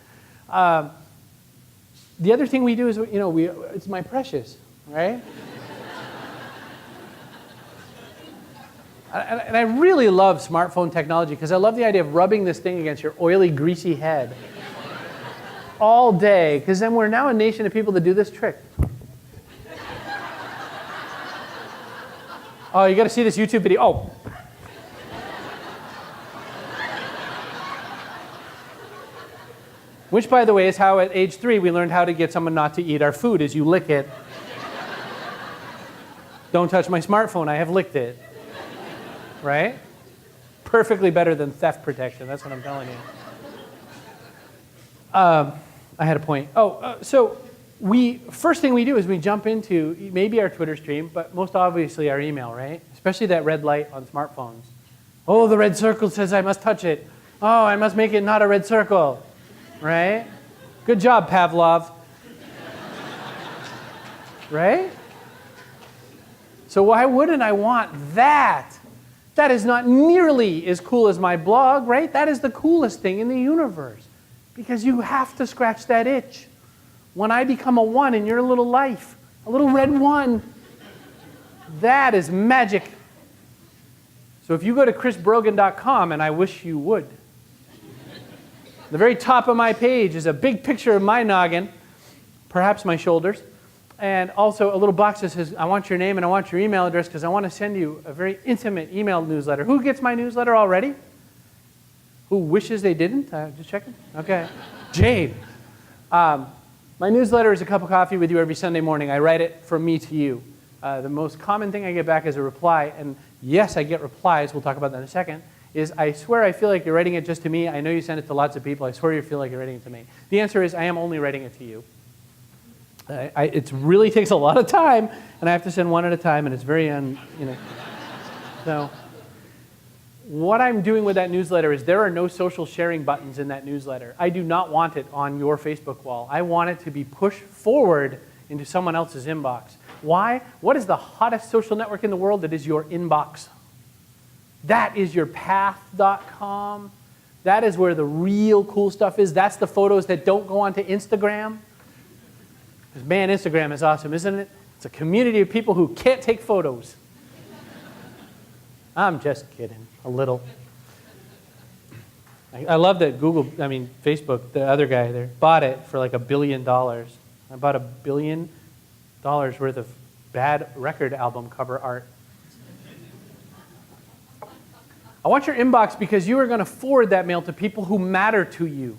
The other thing we do is, it's my precious, right? And I really love smartphone technology because I love the idea of rubbing this thing against your oily, greasy head all day, because then we're now a nation of people that do this trick. Oh, you got to see this YouTube video. Oh. Which, by the way, is how at age 3 we learned how to get someone not to eat our food, is you lick it. Don't touch my smartphone, I have licked it. Right? Perfectly better than theft protection, that's what I'm telling you. I had a point. So first thing we do is we jump into maybe our Twitter stream, but most obviously our email, right? Especially that red light on smartphones. Oh, the red circle says I must touch it. Oh, I must make it not a red circle, right? Good job, Pavlov. Right? So why wouldn't I want that? That is not nearly as cool as my blog, right? That is the coolest thing in the universe because you have to scratch that itch. When I become a 1 in your little life, a little red 1, that is magic. So if you go to chrisbrogan.com, and I wish you would, the very top of my page is a big picture of my noggin, perhaps my shoulders, and also a little box that says, I want your name and I want your email address because I want to send you a very intimate email newsletter. Who gets my newsletter already? Who wishes they didn't? Just checking. Okay. Jade. My newsletter is a cup of coffee with you every Sunday morning. I write it from me to you. The most common thing I get back is a reply, and yes, I get replies, we'll talk about that in a second, is I swear I feel like you're writing it just to me. I know you send it to lots of people. I swear you feel like you're writing it to me. The answer is I am only writing it to you. It really takes a lot of time, and I have to send one at a time, and it's very, So what I'm doing with that newsletter is there are no social sharing buttons in that newsletter. I do not want it on your Facebook wall. I want it to be pushed forward into someone else's inbox. Why? What is the hottest social network in the world that is your inbox? That is your path.com. That is where the real cool stuff is. That's the photos that don't go onto Instagram. Because man, Instagram is awesome, isn't it? It's a community of people who can't take photos. I'm just kidding, a little. I love that Facebook, the other guy there, bought it for like $1 billion. I bought $1 billion worth of bad record album cover art. I want your inbox because you are going to forward that mail to people who matter to you.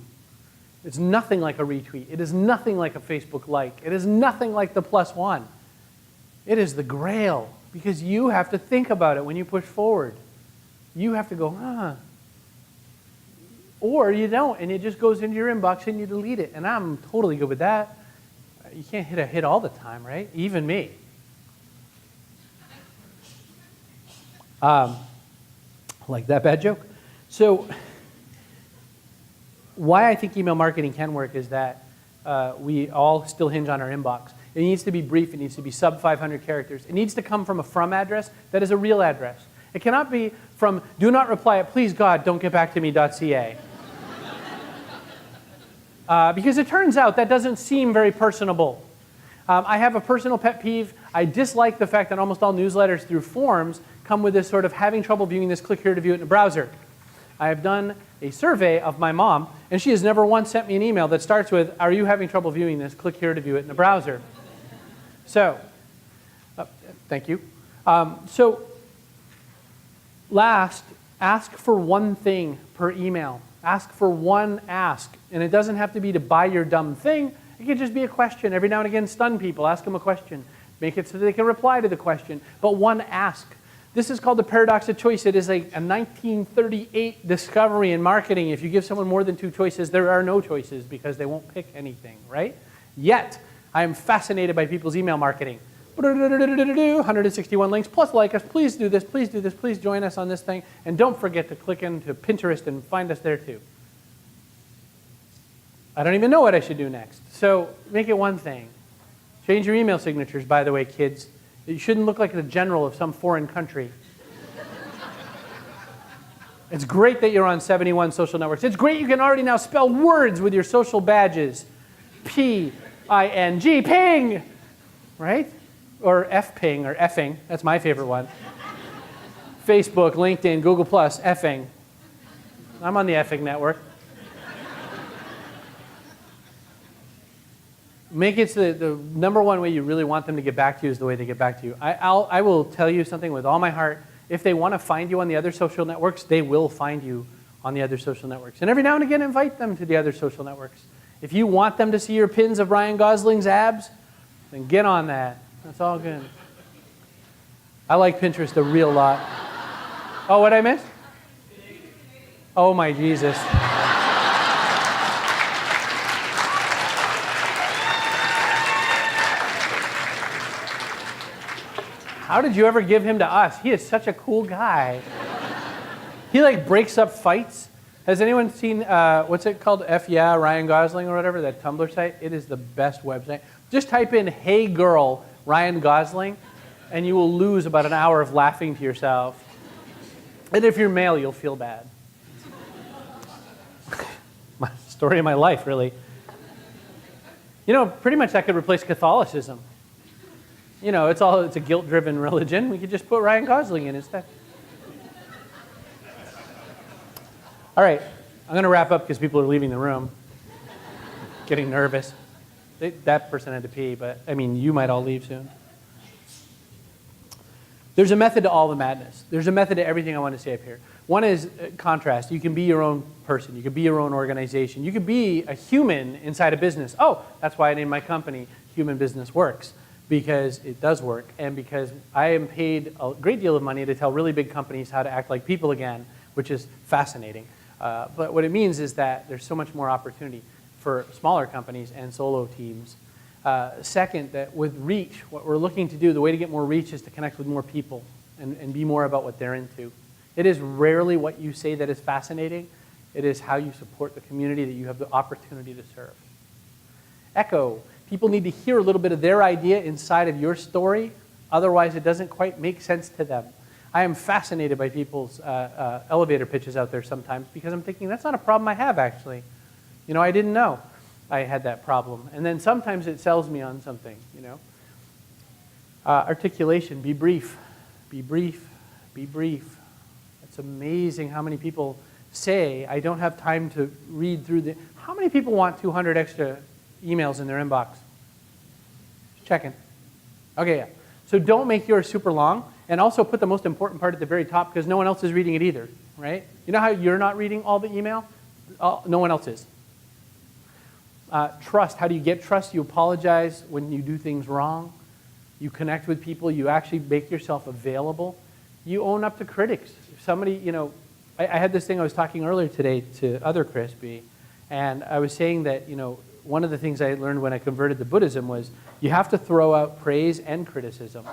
It's nothing like a retweet. It is nothing like a Facebook like. It is nothing like the +1. It is the grail because you have to think about it when you push forward. You have to go, or you don't, and it just goes into your inbox and you delete it. And I'm totally good with that. You can't hit a hit all the time, right? Even me. Like that bad joke? So Why I think email marketing can work is that we all still hinge on our inbox. It needs to be brief. It needs to be sub 500 characters. It needs to come from a from address that is a real address. It cannot be from do not reply at please God don't get back to me.ca. Because it turns out that doesn't seem very personable. I have a personal pet peeve. I dislike the fact that almost all newsletters through forms come with this sort of having trouble viewing this, click here to view it in a browser. I have done a survey of my mom, and she has never once sent me an email that starts with, are you having trouble viewing this? Click here to view it in a browser. So, thank you. Last, ask for one thing per email. Ask for one ask. And it doesn't have to be to buy your dumb thing. It can just be a question. Every now and again, stun people. Ask them a question. Make it so they can reply to the question. But one ask. This is called the paradox of choice. It is a 1938 discovery in marketing. If you give someone more than two choices, there are no choices because they won't pick anything, right? Yet, I am fascinated by people's email marketing. 161 links, plus like us, please do this, please do this, please join us on this thing, and don't forget to click into Pinterest and find us there too. I don't even know what I should do next. So make it one thing. Change your email signatures, by the way, kids. You shouldn't look like the general of some foreign country. It's great that you're on 71 social networks. It's great you can already now spell words with your social badges. P-I-N-G, ping, right? Or F-ping, or effing. That's my favorite one. Facebook, LinkedIn, Google+, effing. I'm on the effing network. Make it so that the number one way you really want them to get back to you is the way they get back to you. I will tell you something with all my heart. If they want to find you on the other social networks, they will find you on the other social networks. And every now and again, invite them to the other social networks. If you want them to see your pins of Ryan Gosling's abs, then get on that. That's all good. I like Pinterest a real lot. Oh, what'd I miss? Oh, my Jesus. How did you ever give him to us? He is such a cool guy. He like breaks up fights. Has anyone seen, what's it called? F yeah, Ryan Gosling or whatever, that Tumblr site? It is the best website. Just type in, hey girl, Ryan Gosling, and you will lose about an hour of laughing to yourself. And if you're male, you'll feel bad. My story of my life, really. You know, pretty much that could replace Catholicism. You know, it's a guilt-driven religion. We could just put Ryan Gosling in instead. All right, I'm going to wrap up because people are leaving the room, getting nervous. That person had to pee, but I mean, you might all leave soon. There's a method to all the madness. There's a method to everything I want to say up here. One is contrast. You can be your own person. You can be your own organization. You can be a human inside a business. Oh, that's why I named my company Human Business Works, because it does work, and because I am paid a great deal of money to tell really big companies how to act like people again, which is fascinating. But what it means is that there's so much more opportunity for smaller companies and solo teams. Second, that with reach, what we're looking to do, the way to get more reach is to connect with more people and be more about what they're into. It is rarely what you say that is fascinating. It is how you support the community that you have the opportunity to serve. Echo. People need to hear a little bit of their idea inside of your story. Otherwise, it doesn't quite make sense to them. I am fascinated by people's elevator pitches out there sometimes because I'm thinking, that's not a problem I have, actually. You know, I didn't know I had that problem. And then sometimes it sells me on something, you know. Articulation, be brief. Be brief. Be brief. It's amazing how many people say, I don't have time to read through the... How many people want 200 extra emails in their inbox? Just checking. Okay, yeah. So don't make yours super long, and also put the most important part at the very top because no one else is reading it either, right? You know how you're not reading all the email? No one else is. Trust. How do you get trust? You apologize when you do things wrong. You connect with people. You actually make yourself available. You own up to critics. If somebody, you know, I had this thing I was talking earlier today to other Crispy, and I was saying that, you know, one of the things I learned when I converted to Buddhism was you have to throw out praise and criticism.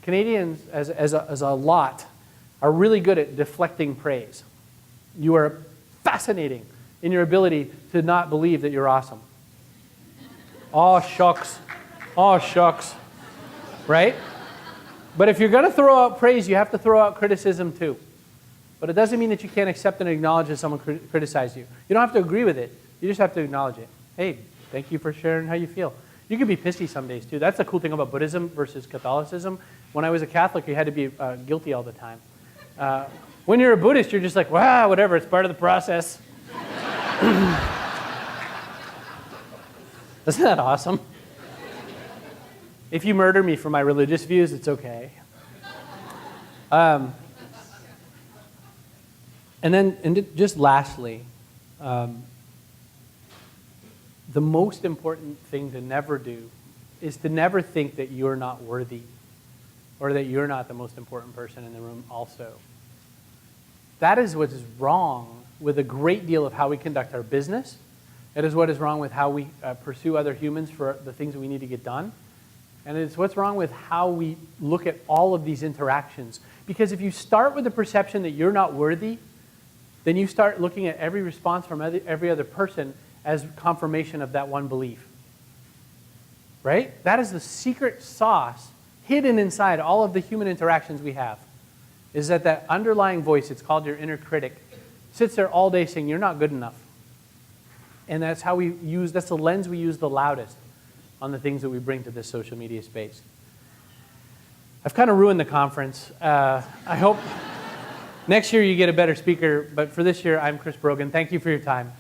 Canadians, as a lot, are really good at deflecting praise. You are fascinating. in your ability to not believe that you're awesome. Oh, shucks. Oh, shucks. Right? But if you're going to throw out praise, you have to throw out criticism too. But it doesn't mean that you can't accept and acknowledge that someone criticized you. You don't have to agree with it. You just have to acknowledge it. Hey, thank you for sharing how you feel. You can be pissy some days too. That's the cool thing about Buddhism versus Catholicism. When I was a Catholic, you had to be guilty all the time. When you're a Buddhist, you're just like, wow, whatever, it's part of the process. Isn't that awesome? If you murder me for my religious views, it's okay. And just lastly, the most important thing to never do is to never think that you're not worthy or that you're not the most important person in the room also. That is what is wrong with a great deal of how we conduct our business. It is what is wrong with how we pursue other humans for the things that we need to get done. And it's what's wrong with how we look at all of these interactions. Because if you start with the perception that you're not worthy, then you start looking at every response from every other person as confirmation of that one belief. Right? That is the secret sauce hidden inside all of the human interactions we have. Is that underlying voice, it's called your inner critic, sits there all day saying, you're not good enough. And that's that's the lens we use the loudest on the things that we bring to this social media space. I've kind of ruined the conference. I hope next year you get a better speaker, but for this year, I'm Chris Brogan. Thank you for your time.